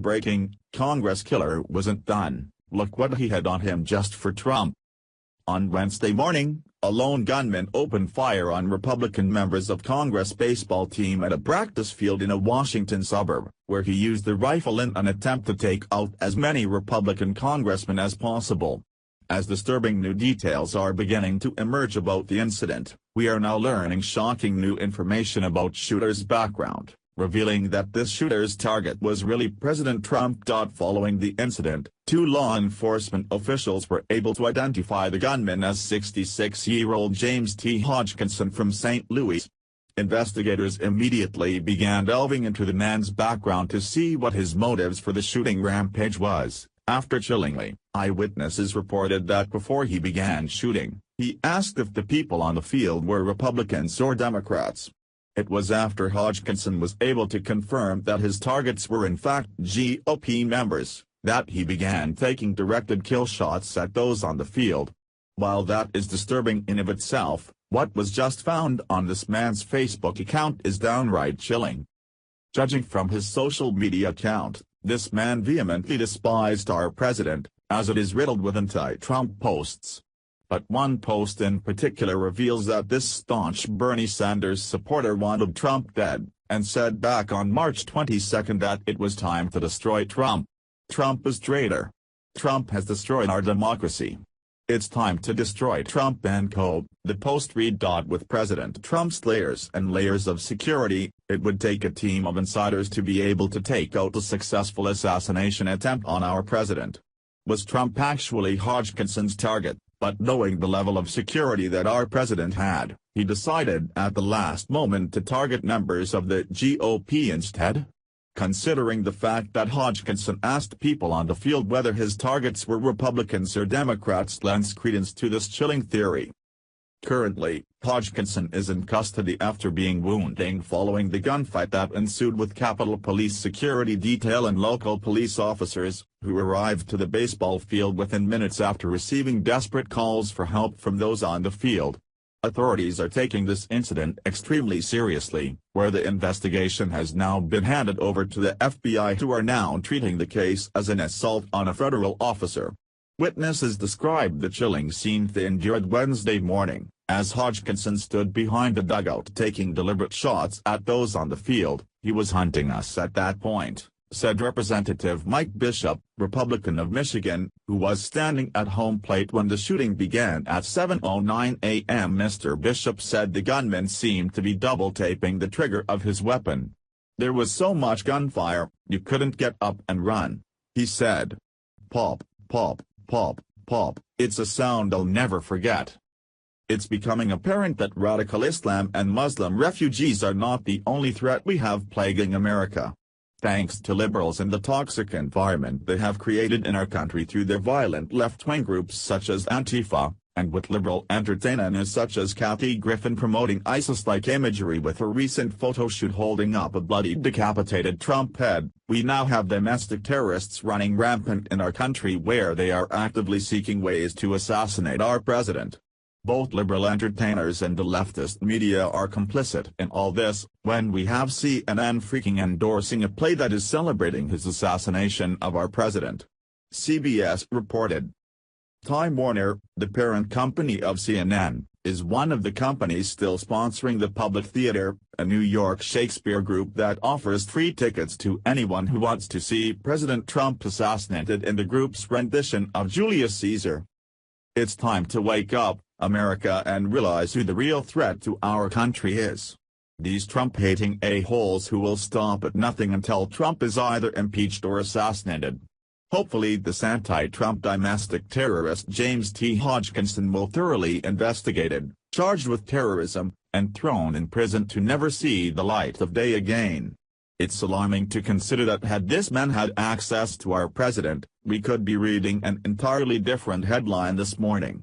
breaking, Congress killer wasn't done, look what he had on him just for Trump. On Wednesday morning, a lone gunman opened fire on Republican members of Congress baseball team at a practice field in a Washington suburb, where he used the rifle in an attempt to take out as many Republican congressmen as possible. As disturbing new details are beginning to emerge about the incident, we are now learning shocking new information about shooter's background, revealing that this shooter's target was really President Trump. Following the incident, two law enforcement officials were able to identify the gunman as 66-year-old James T. Hodgkinson from St. Louis. Investigators immediately began delving into the man's background to see what his motives for the shooting rampage was. After chillingly, eyewitnesses reported that before he began shooting, he asked if the people on the field were Republicans or Democrats. It was after Hodgkinson was able to confirm that his targets were in fact GOP members, that he began taking directed kill shots at those on the field. While that is disturbing in of itself, what was just found on this man's Facebook account is downright chilling. Judging from his social media account, this man vehemently despised our president, as it is riddled with anti-Trump posts. But one post in particular reveals that this staunch Bernie Sanders supporter wanted Trump dead, and said back on March 22 that it was time to destroy Trump. Trump is traitor. Trump has destroyed our democracy. It's time to destroy Trump and co. The post read. With President Trump's layers and layers of security, it would take a team of insiders to be able to take out a successful assassination attempt on our president. Was Trump actually Hodgkinson's target? But knowing the level of security that our president had, he decided at the last moment to target members of the GOP instead? Considering the fact that Hodgkinson asked people on the field whether his targets were Republicans or Democrats lends credence to this chilling theory. Currently, Hodgkinson is in custody after being wounded following the gunfight that ensued with Capitol Police security detail and local police officers, who arrived to the baseball field within minutes after receiving desperate calls for help from those on the field. Authorities are taking this incident extremely seriously, where the investigation has now been handed over to the FBI, who are now treating the case as an assault on a federal officer. Witnesses described the chilling scene they endured Wednesday morning, as Hodgkinson stood behind the dugout taking deliberate shots at those on the field. "He was hunting us at that point," said Representative Mike Bishop, Republican of Michigan, who was standing at home plate when the shooting began at 7:09 a.m. Mr. Bishop said the gunman seemed to be double-taping the trigger of his weapon. "There was so much gunfire, you couldn't get up and run," he said. "Pop, pop, pop, pop, it's a sound I'll never forget." It's becoming apparent that radical Islam and Muslim refugees are not the only threat we have plaguing America. Thanks to liberals and the toxic environment they have created in our country through their violent left-wing groups such as Antifa, and with liberal entertainers such as Kathy Griffin promoting ISIS-like imagery with a recent photo shoot holding up a bloody decapitated Trump head, we now have domestic terrorists running rampant in our country, where they are actively seeking ways to assassinate our president. Both liberal entertainers and the leftist media are complicit in all this, when we have CNN freaking endorsing a play that is celebrating his assassination of our president. CBS reported. Time Warner, the parent company of CNN, is one of the companies still sponsoring the Public Theater, a New York Shakespeare group that offers free tickets to anyone who wants to see President Trump assassinated in the group's rendition of Julius Caesar. It's time to wake up, America, and realize who the real threat to our country is. These Trump-hating a-holes who will stop at nothing until Trump is either impeached or assassinated. Hopefully this anti-Trump domestic terrorist James T. Hodgkinson will thoroughly investigated, charged with terrorism, and thrown in prison to never see the light of day again. It's alarming to consider that had this man had access to our president, we could be reading an entirely different headline this morning.